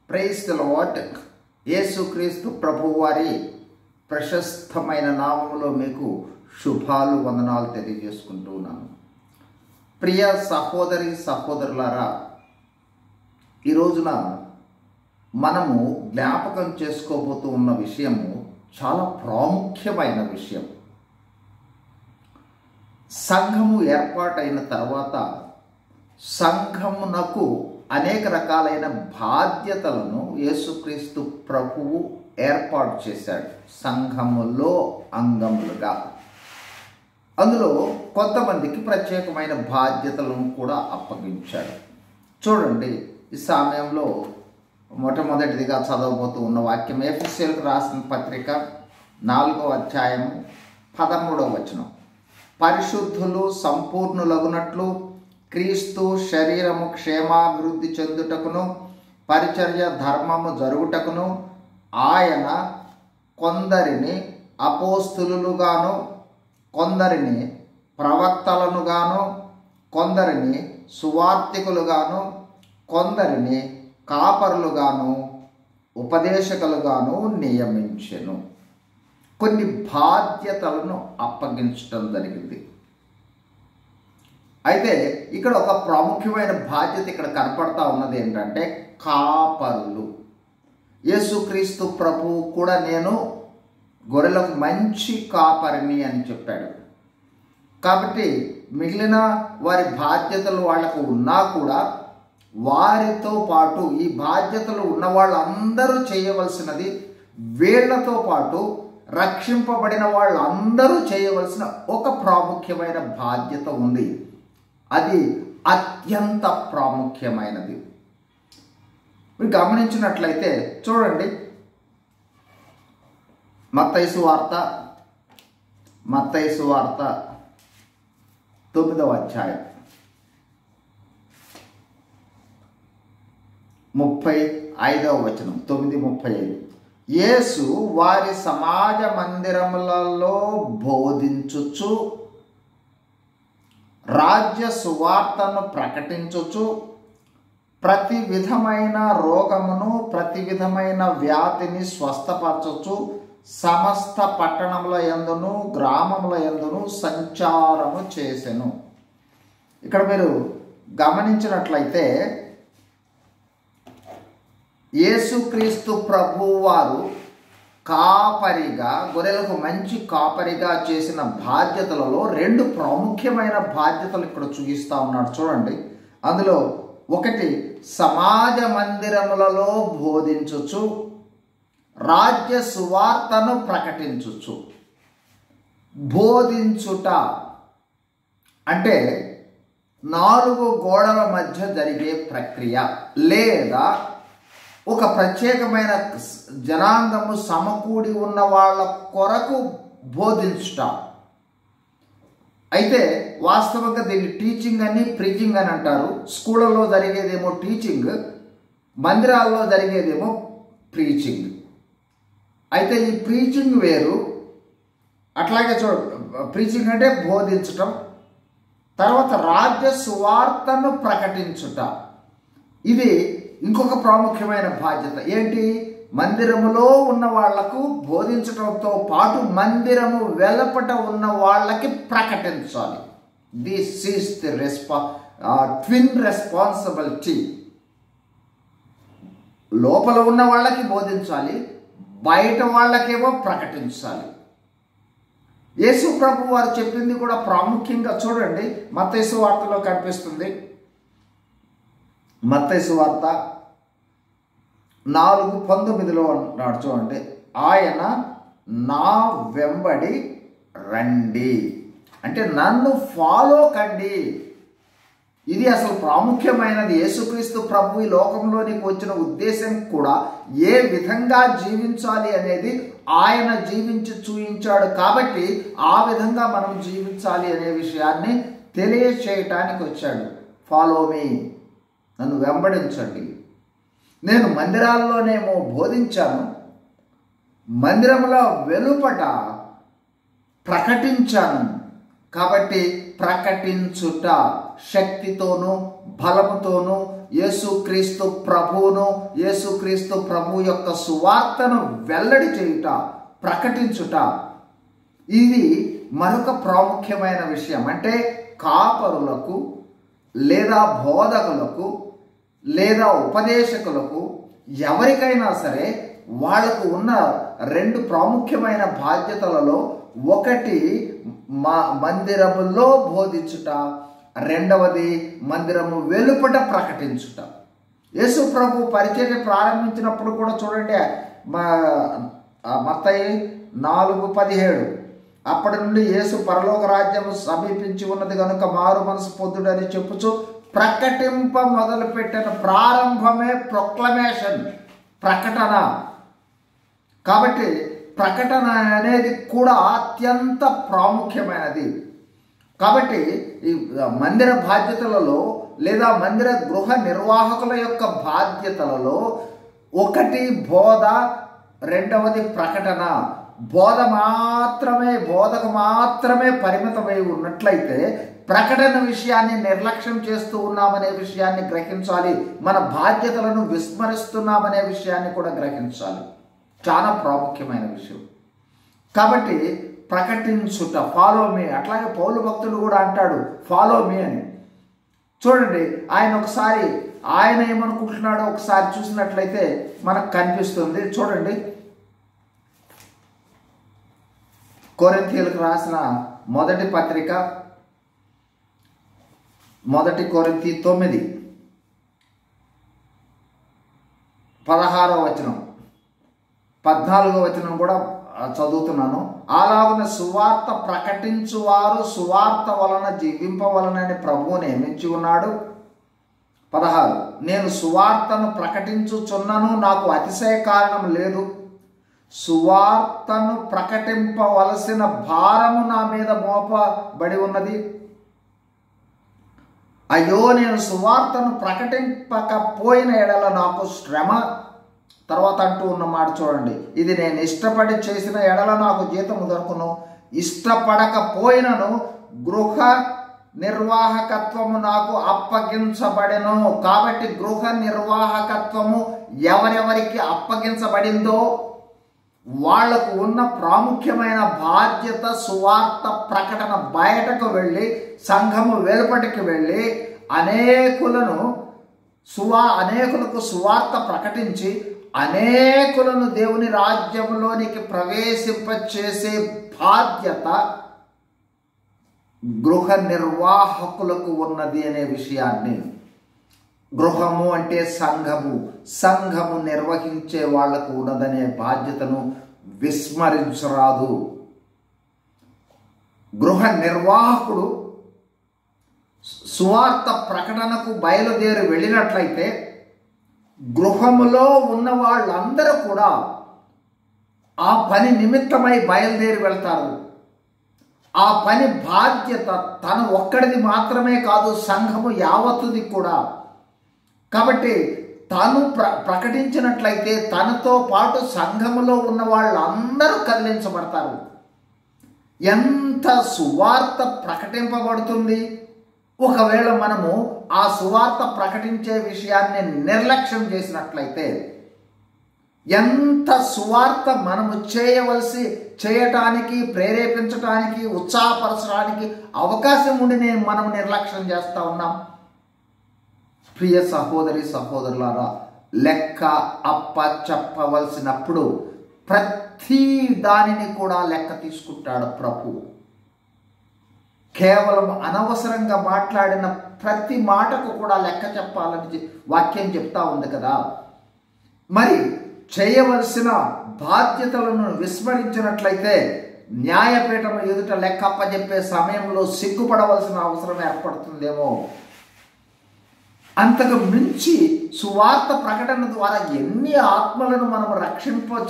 Praise the lord. యేసుక్రీస్తు ప్రభువారి ప్రశస్తమైన నామములో మీకు శుభాలు వందనాలు తెలియజేసుకుంటూ ఉన్నాను. ప్రియ సహోదరి సహోదరులారా, ఈ రోజున మనము జ్ఞాపకం చేసుకోబోతూ ఉన్న విషయము చాలా ప్రాముఖ్యమైన విషయం. సంఘము ఏర్పాటైన తర్వాత సంఘమునకు అనేక రకాలైన బాధ్యతలను యేసుక్రీస్తు ప్రభువు ఏర్పాటు చేశాడు సంఘములో అంగములుగా. అందులో కొంతమందికి ప్రత్యేకమైన బాధ్యతలను కూడా అప్పగించాడు. చూడండి, ఈ సమయంలో మొట్టమొదటిదిగా చదవబోతూ ఉన్న వాక్యం ఎఫెసీయులకు రాసిన పత్రిక 4వ అధ్యాయం 13వ వచనం. పరిశుద్ధులు సంపూర్ణులగునట్లు క్రీస్తు శరీరము క్షేమాభివృద్ధి చెందుటకును పరిచర్య ధర్మము జరుగుటకును ఆయన కొందరిని అపోస్తులుగాను, కొందరిని ప్రవక్తలనుగాను, కొందరిని సువార్తికులుగాను, కొందరిని కాపరులుగాను, ఉపదేశకులుగాను నియమించెను. కొన్ని బాధ్యతలను అప్పగించడం జరిగింది. అయితే ఇక్కడ ఒక ప్రాముఖ్యమైన బాధ్యత ఇక్కడ కనపడతా ఉన్నది ఏంటంటే కాపరులు. యేసుక్రీస్తు ప్రభువు కూడా నేను గొర్రెలకు మంచి కాపరిని అని చెప్పాడు. కాబట్టి మిగిలిన వారి బాధ్యతలు వాళ్లకు ఉన్నా కూడా వారితో పాటు ఈ బాధ్యతలు ఉన్న వాళ్ళందరూ చేయవలసినది, వీళ్లతో పాటు రక్షింపబడిన వాళ్ళందరూ చేయవలసిన ఒక ప్రాముఖ్యమైన బాధ్యత ఉంది. అది అత్యంత ప్రాముఖ్యమైనది. మీరు గమనించినట్లయితే చూడండి, మత్తయి సువార్త 9వ అధ్యాయం 35వ వచనం. 9:35. యేసు వారి సమాజ మందిరములలో బోధించుచు రాజ్య సువార్తను ప్రకటించుచు ప్రతి విధమైన రోగమును ప్రతి విధమైన వ్యాధిని స్వస్థపరచుచు సమస్త పట్టణముల యందును గ్రామముల యందును సంచారము చేసెను. ఇక్కడ మీరు గమనించినట్లయితే యేసుక్రీస్తు ప్రభువు వారు కాపరిగా, గొర్రెలకు మంచి కాపరిగా చేసిన బాధ్యతలలో 2 ప్రాముఖ్యమైన బాధ్యతలు ఇక్కడ చూపిస్తా ఉన్నాడు. చూడండి, అందులో ఒకటి సమాజ మందిరములలో బోధించుచు రాజ్య సువార్తను ప్రకటించుచు. బోధించుట అంటే 4 గోడల మధ్య జరిగే ప్రక్రియ, లేదా ఒక ప్రత్యేకమైన జనాంగము సమకూడి ఉన్న వాళ్ళ కొరకు బోధించుట. అయితే వాస్తవంగా దీన్ని టీచింగ్ అని, ప్రీచింగ్ అని అంటారు. స్కూళ్ళలో జరిగేదేమో టీచింగ్, మందిరాల్లో జరిగేదేమో ప్రీచింగ్. అయితే ఈ ప్రీచింగ్ వేరు. అట్లాగే ప్రీచింగ్ అంటే బోధించటం. తర్వాత రాజ్య సువార్తను ప్రకటించుట, ఇది ఇంకొక ప్రాముఖ్యమైన బాధ్యత. ఏంటి? మందిరములో ఉన్న వాళ్లకు బోధించడంతో పాటు మందిరము వెలుపట ఉన్న వాళ్ళకి ప్రకటించాలి. This is the twin responsibility. లోపల ఉన్న వాళ్ళకి బోధించాలి, బయట వాళ్ళకేమో ప్రకటించాలి. యేసు ప్రభు వారు చెప్పింది కూడా ప్రాముఖ్యంగా చూడండి, మత్తయి సువార్తలో కనిపిస్తుంది. మత్తయి సువార్త 4:19 అన్నాడు. చూడండి, ఆయన నా వెంబడి రండి అంటే నన్ను ఫాలో కండి. ఇది అసలు ప్రాముఖ్యమైనది. యేసుక్రీస్తు ప్రభు ఈ లోకంలోనికి వచ్చిన ఉద్దేశం కూడా ఏ విధంగా జీవించాలి అనేది ఆయన జీవించి చూయించాడు. కాబట్టి ఆ విధంగా మనం జీవించాలి అనే విషయాన్ని తెలియచేయటానికి వచ్చాడు. ఫాలో మీ, నన్ను వెంబడించండి. నేను మందిరాల్లోనేమో బోధించాను, మందిరంలో వెలుపట ప్రకటించాను. కాబట్టి ప్రకటించుట, శక్తితోనూ బలముతోనూ యేసుక్రీస్తు ప్రభువును, యేసుక్రీస్తు ప్రభు యొక్క సువార్తను వెల్లడి చేయుట, ప్రకటించుట. ఇది మరొక ప్రాముఖ్యమైన విషయం. అంటే కాపరులకు లేదా బోధకులకు లేదా ఉపదేశకులకు ఎవరికైనా సరే వాళ్లకు ఉన్న రెండు ప్రాముఖ్యమైన బాధ్యతలలో ఒకటి మందిరములో బోధించుట, రెండవది మందిరము వెలుపట ప్రకటించుట. యేసు ప్రభు పరిచర్య ప్రారంభించినప్పుడు కూడా చూడండి, మత్తయి 4:17 అప్పటి నుండి యేసు పరలోక రాజ్యము సమీపించి ఉన్నది కనుక మారు మనసు పొందుడని చెప్పుచు ప్రకటింప మొదలుపెట్టిన. ప్రారంభమే ప్రొక్లమేషన్, ప్రకటన. కాబట్టి ప్రకటన అనేది కూడా అత్యంత ప్రాముఖ్యమైనది. కాబట్టి ఈ మందిర బాధ్యతలలో లేదా మందిర గృహ నిర్వాహకుల యొక్క బాధ్యతలలో ఒకటి బోధ, రెండవది ప్రకటన. బోధకు మాత్రమే పరిమితమై ఉన్నట్లయితే ప్రకటన విషయాన్ని నిర్లక్ష్యం చేస్తూ ఉన్నామనే విషయాన్ని గ్రహించాలి. మన బాధ్యతలను విస్మరిస్తున్నామనే విషయాన్ని కూడా గ్రహించాలి. చాలా ప్రాముఖ్యమైన విషయం. కాబట్టి ప్రకటించుట, ఫాలో మీ. అట్లాగే పౌలు భక్తుడు కూడా అంటాడు ఫాలో మీ అని. చూడండి, ఆయన ఏమనుకుంటున్నాడో ఒకసారి చూసినట్లయితే మనకు కనిపిస్తుంది. చూడండి, కొరింథీయులకు రాసిన మొదటి పత్రిక 1 కొరింథీ 9 16వ వచనం 14వ వచనం కూడా చదువుతున్నాను. అలాగున సువార్త ప్రకటించువారు సువార్త వలన జీవింపవలనని ప్రభువు నియమించి ఉన్నాడు. 16 నేను సువార్తను ప్రకటించుచున్నను, నాకు అతిశయ కారణం లేదు. సువార్తను ప్రకటింపవలసిన భారము నా మీద మోపబడి ఉన్నది. అయ్యో, నేను సువార్తను ప్రకటింపకపోయిన ఎడల నాకు శ్రమ. తర్వాత అంటూ ఉన్న మాట చూడండి, ఇది నేను ఇష్టపడి చేసిన ఎడల నాకు జీతము దొరుకును, ఇష్టపడకపోయినను గృహ నిర్వాహకత్వము నాకు అప్పగించబడెను. కాబట్టి గృహ నిర్వాహకత్వము ఎవరెవరికి అప్పగించబడిందో వాళ్లకు ఉన్న ప్రాముఖ్యమైన బాధ్యత సువార్త ప్రకటన. బయటకు వెళ్ళి సంఘము వెలుపటికి వెళ్ళి అనేకులకు సువార్త ప్రకటించి అనేకులను దేవుని రాజ్యంలోనికి ప్రవేశింపచేసే బాధ్యత గృహ నిర్వాహకులకు ఉన్నది అనే విషయాన్ని. గృహము అంటే సంఘము నిర్వహించే వాళ్లకు ఉన్నదనే బాధ్యతను విస్మరించరాదు. గృహ నిర్వాహకుడు సువార్త ప్రకటనకు బయలుదేరి వెళ్ళినట్లయితే గృహములో ఉన్న వాళ్ళందరూ కూడా ఆ పని నిమిత్తమై బయలుదేరి వెళ్తారు. ఆ పని బాధ్యత తను ఒక్కడిది మాత్రమే కాదు, సంఘము యావత్తుది కూడా. కాబట్టి తాను ప్రకటించినట్లయితే తనతో పాటు సంఘములో ఉన్న వాళ్ళందరూ కదిలించబడతారు. ఎంత సువార్త ప్రకటింపబడుతుంది. ఒకవేళ మనము ఆ సువార్త ప్రకటించే విషయాన్ని నిర్లక్ష్యం చేసినట్లయితే, ఎంత సువార్త మనము చేయటానికి, ప్రేరేపించడానికి, ఉత్సాహపరచడానికి అవకాశం ఉండి మనం నిర్లక్ష్యం చేస్తూ ఉన్నాం. ప్రియ సహోదరి సహోదరులారా, లెక్క చెప్పవలసినప్పుడు ప్రతి దానిని కూడా లెక్క తీసుకుంటాడు ప్రభు. కేవలం అనవసరంగా మాట్లాడిన ప్రతి మాటకు కూడా లెక్క చెప్పాలని వాక్యం చెప్తా ఉంది కదా. మరి చేయవలసిన బాధ్యతలను విస్మరించినట్లయితే న్యాయపీఠం ఎదుట లెక్క అప్పచెప్పే సమయంలో సిగ్గుపడవలసిన అవసరం ఏర్పడుతుందేమో. అంతకు మించి సువార్త ప్రకటన ద్వారా ఎన్ని ఆత్మలను మనం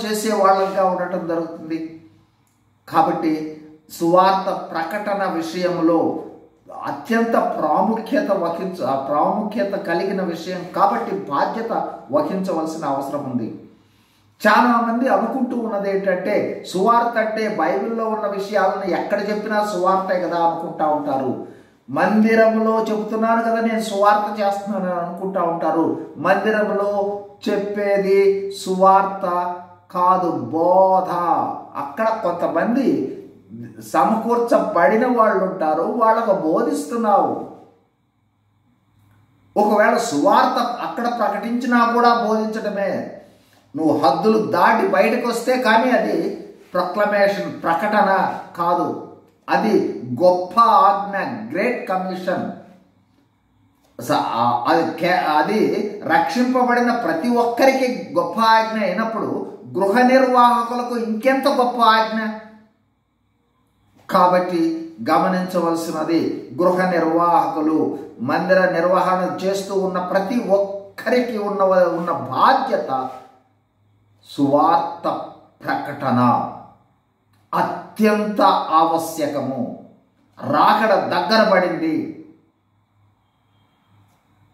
చేసే వాళ్ళంగా ఉండటం జరుగుతుంది. కాబట్టి సువార్త ప్రకటన విషయంలో అత్యంత ప్రాముఖ్యత కలిగిన విషయం కాబట్టి బాధ్యత వహించవలసిన అవసరం ఉంది. చాలా మంది అనుకుంటూ ఉన్నది ఏంటంటే, సువార్త అంటే బైబిల్లో ఉన్న విషయాలను ఎక్కడ చెప్పినా సువార్తే కదా అనుకుంటా ఉంటారు. మందిరంలో చెబుతున్నాను కదా, నేను సువార్త చేస్తున్నాను అనుకుంటా ఉంటారు. మందిరంలో చెప్పేది సువార్త కాదు, బోధ. అక్కడ కొంతమంది సమకూర్చబడిన వాళ్ళు ఉంటారు, వాళ్ళకు బోధిస్తున్నావు. ఒకవేళ సువార్త అక్కడ ప్రకటించినా కూడా బోధించడమే. నువ్వు హద్దులు దాటి బయటకు వస్తే కానీ అది ప్రొక్లమేషన్, ప్రకటన కాదు. అది గొప్ప ఆజ్ఞ, గ్రేట్ కమిషన్. అది రక్షింపబడిన ప్రతి ఒక్కరికి గొప్ప ఆజ్ఞ అయినప్పుడు గృహ నిర్వాహకులకు ఇంకెంత గొప్ప ఆజ్ఞ. కాబట్టి గమనించవలసినది, గృహ నిర్వాహకులు, మందిర నిర్వహణ చేస్తూ ఉన్న ప్రతి ఒక్కరికి ఉన్న బాధ్యత సువార్త ప్రకటన అత్యంత ఆవశ్యకము. రాకడ దగ్గర పడింది.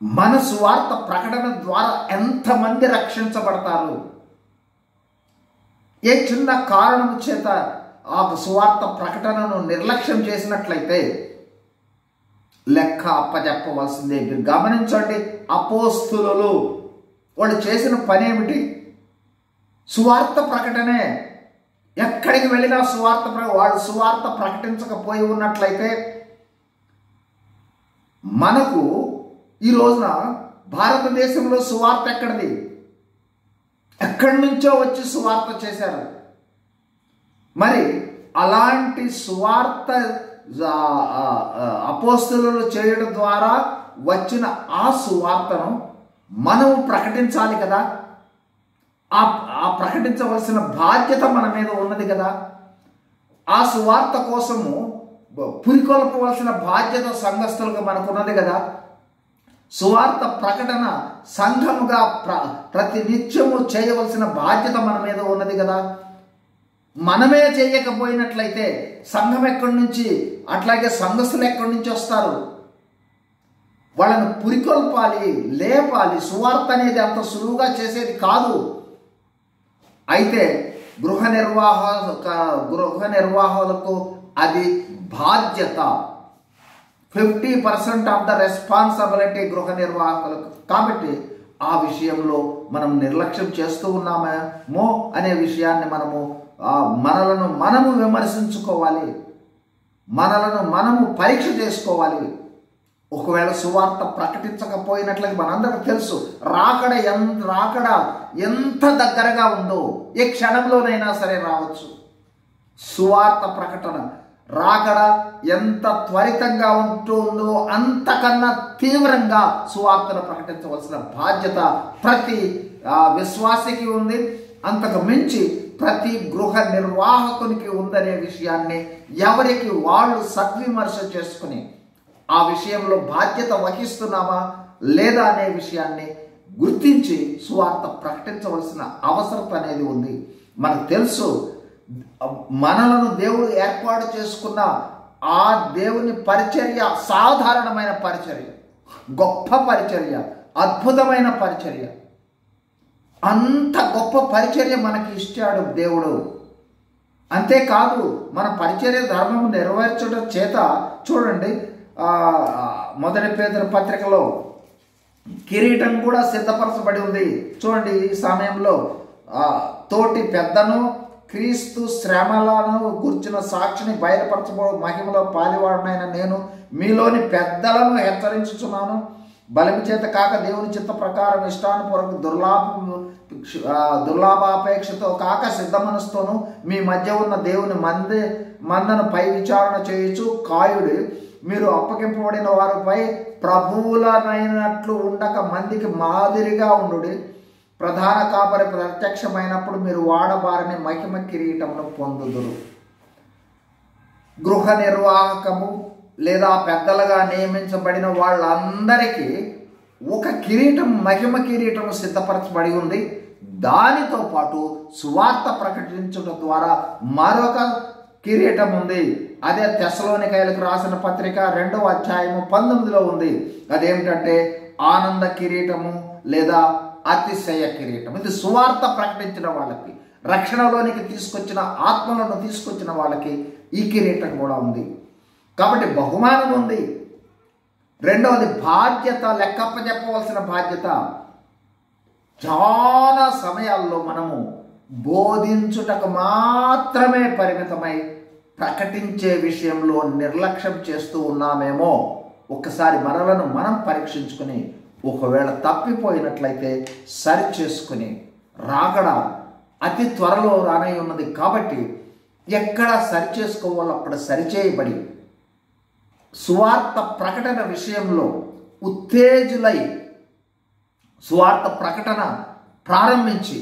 మన సువార్త ప్రకటన ద్వారా ఎంతమంది రక్షించబడతారు? ఏ చిన్న కారణం చేత ఆ సువార్త ప్రకటనను నిర్లక్ష్యం చేసినట్లయితే లెక్క అప్పచెప్పవలసిందే. మీరు గమనించండి, అపోస్తులు వాళ్ళు చేసిన పని ఏమిటి? సువార్త ప్రకటనే. ఎక్కడికి వెళ్ళినా వాళ్ళు సువార్త ప్రకటించకపోయి ఉన్నట్లయితే మనకు ఈ రోజున భారతదేశంలో సువార్త ఎక్కడిది? ఎక్కడి నుంచో వచ్చి సువార్త చేశారు. మరి అలాంటి సువార్త అపోస్తలులు చేయడం ద్వారా వచ్చిన ఆ సువార్తను మనం ప్రకటించాలి కదా. ఆ ప్రకటించవలసిన బాధ్యత మన మీద ఉన్నది కదా. ఆ సువార్త కోసము పురికొల్పవలసిన బాధ్యత సంఘస్థులుగా మనకున్నది కదా. సువార్త ప్రకటన సంఘముగా ప్రతి నిత్యము చేయవలసిన బాధ్యత మన మీద ఉన్నది కదా. మనమే చేయకపోయినట్లయితే సంఘం ఎక్కడి నుంచి, అట్లాగే సంఘస్థులు ఎక్కడి నుంచి వస్తారు? వాళ్ళను పురికొల్పాలి, లేపాలి. సువార్త అనేది అంత సులువుగా చేసేది కాదు. అయితే గృహ నిర్వాహకులకు అది బాధ్యత. 50% ఆఫ్ ద రెస్పాన్సిబిలిటీ గృహ నిర్వాహకులకు. కాబట్టి ఆ విషయంలో మనం నిర్లక్ష్యం చేస్తూ ఉన్నామేమో అనే విషయాన్ని మనలను మనము విమర్శించుకోవాలి, మనలను మనము పరీక్ష చేసుకోవాలి. ఒకవేళ సువార్త ప్రకటించకపోయినట్లయితే మనందరికీ తెలుసు రాకడ ఎంత దగ్గరగా ఉందో. ఏ క్షణంలోనైనా సరే రావచ్చు. సువార్త ప్రకటన రాకడ ఎంత త్వరితంగా ఉంటుందో అంతకన్నా తీవ్రంగా సువార్తను ప్రకటించవలసిన బాధ్యత ప్రతి విశ్వాసికి ఉంది. అంతకు మించి ప్రతి గృహ నిర్వాహకునికి ఉందనే విషయాన్ని ఎవరికి వాళ్ళు సద్విమర్శ చేసుకుని ఆ విషయంలో బాధ్యత వహిస్తున్నామా లేదా అనే విషయాన్ని గుర్తించి సువార్త ప్రకటించవలసిన అవసరం అనేది ఉంది. మనకు తెలుసు, మనలను దేవుడు ఏర్పాటు చేసుకున్న ఆ దేవుని పరిచర్య సాధారణమైన పరిచర్య, గొప్ప పరిచర్య, అద్భుతమైన పరిచర్య. అంత గొప్ప పరిచర్య మనకి ఇచ్చాడు దేవుడు. అంతేకాదు మన పరిచర్య ధర్మము నెరవేర్చడం చేత చూడండి, మొదటి పేతురు పత్రికలో కిరీటం కూడా సిద్ధపరచబడి ఉంది. చూడండి, ఈ సమయంలో తోటి పెద్దను క్రీస్తు శ్రమలను కూర్చున్న సాక్షిని బయలుపరచబో మహిమలో పాలివాడునైన నేను మీలోని పెద్దలను హెచ్చరించుచున్నాను. బలమి చేత కాక దేవుని చిత్త ప్రకారం ఇష్టానుపూర్వక దుర్లాభాపేక్షతో కాక సిద్ధ మనసుతోనూ మీ మధ్య ఉన్న దేవుని మందను పై విచారణ చేయొచ్చు. కాయుడు మీరు అప్పగింపబడిన వారిపై ప్రభువులనైనట్లు ఉండక మందికి మాదిరిగా ఉండు. ప్రధాన కాపరి ప్రత్యక్షమైనప్పుడు మీరు వాడబారని మహిమ కిరీటమును పొందుదురు. గృహ నిర్వాహకము లేదా పెద్దలుగా నియమించబడిన వాళ్ళందరికీ ఒక కిరీటం, మహిమ కిరీటము సిద్ధపరచబడి ఉంది. దానితో పాటు సువార్త ప్రకటించడం ద్వారా మరొక కిరీటం ఉంది. అదే తెస్సలోనికైలకు రాసిన పత్రిక 2వ అధ్యాయము 19లో ఉంది. అదేమిటంటే ఆనంద కిరీటము లేదా అతిశయ కిరీటం. ఇది సువార్త ప్రకటించిన వాళ్ళకి, రక్షణలోనికి తీసుకొచ్చిన, ఆత్మలను తీసుకొచ్చిన వాళ్ళకి ఈ కిరీటం కూడా ఉంది. కాబట్టి బహుమానం ఉంది. రెండవది బాధ్యత, లెక్కప్పచెప్పవలసిన బాధ్యత. చాలా సమయాల్లో మనము బోధించుటకు మాత్రమే పరిమితమై ప్రకటించే విషయంలో నిర్లక్ష్యం చేస్తూ ఉన్నామేమో. ఒక్కసారి మనలను మనం పరీక్షించుకుని, ఒకవేళ తప్పిపోయినట్లయితే సరి చేసుకుని, రాకడ అతి త్వరలో రానై ఉన్నది కాబట్టి ఎక్కడ సరి చేసుకోవాలో అక్కడ సరిచేయబడి సువార్త ప్రకటన విషయంలో ఉత్తేజులై సువార్త ప్రకటన ప్రారంభించి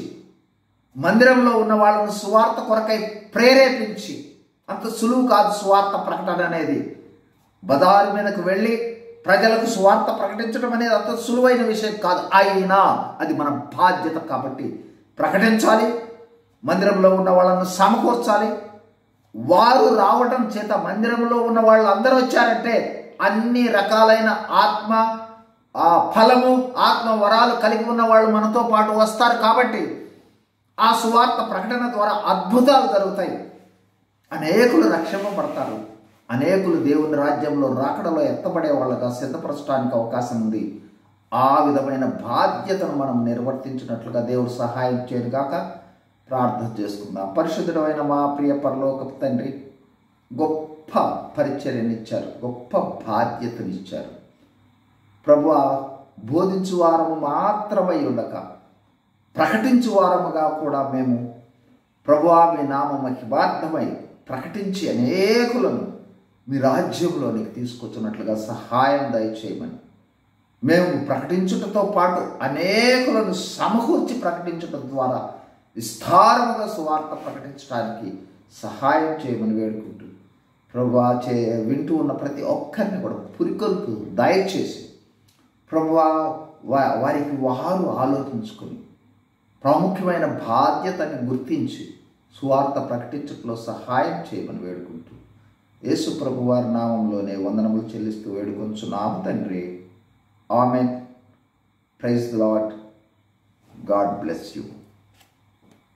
మందిరంలో ఉన్న వాళ్ళను సువార్త కొరకై ప్రేరేపించి, అంత సులువు కాదు సువార్త ప్రకటన అనేది. బజారు మీదకు వెళ్ళి ప్రజలకు సువార్త ప్రకటించడం అనేది అంత సులువైన విషయం కాదు. అయినా అది మన బాధ్యత కాబట్టి ప్రకటించాలి. మందిరంలో ఉన్న వాళ్ళను సమకూర్చాలి. వారు రావటం చేత మందిరంలో ఉన్న వాళ్ళు అందరూ వచ్చారంటే అన్ని రకాలైన ఆత్మ ఫలము, ఆత్మ వరాలు కలిగి ఉన్న వాళ్ళు మనతో పాటు వస్తారు. కాబట్టి ఆ సువార్త ప్రకటన ద్వారా అద్భుతాలు జరుగుతాయి. అనేకులు రక్షింపబడతారు. అనేకులు దేవుని రాజ్యంలో రాకడలో ఎత్తబడే వాళ్ళగా సిద్ధపరచడానికి అవకాశం ఉంది. ఆ విధమైన బాధ్యతను మనం నిర్వర్తించినట్లుగా దేవుడు సహాయం చేయనుగాక. ప్రార్థన చేసుకుందాం. పరిశుద్ధుడైన మా ప్రియ పరలోకపు తండ్రి, గొప్ప పరిచర్యనిచ్చారు, గొప్ప బాధ్యతనిచ్చారు. ప్రభువా, బోధించు వారము మాత్రమై ఉండక ప్రకటించు వారముగా కూడా మేము ప్రభువా మీ నామ మహిమార్థమై ప్రకటించి అనేకులను మీ రాజ్యంలోనికి తీసుకొచ్చినట్లుగా సహాయం దయచేయమని, మేము ప్రకటించుటతో పాటు అనేకులను సమకూర్చి ప్రకటించడం ద్వారా విస్తారముగా సువార్త ప్రకటించడానికి సహాయం చేయమని వేడుకుంటూ, ప్రభువా వింటూ ఉన్న ప్రతి ఒక్కరిని కూడా పురికొల్పు దయచేసి ప్రభువా వారికి వారు ఆలోచించుకొని ప్రాముఖ్యమైన బాధ్యతని గుర్తించి సువార్త ప్రకటించడంలో సహాయం చేయమని వేడుకుంటూ, యేసు ప్రభువారి నామంలోనే వందనములు చెల్లిస్తూ వేడుకొంచున్నాము తండ్రి. Amen. Praise the Lord. God bless you.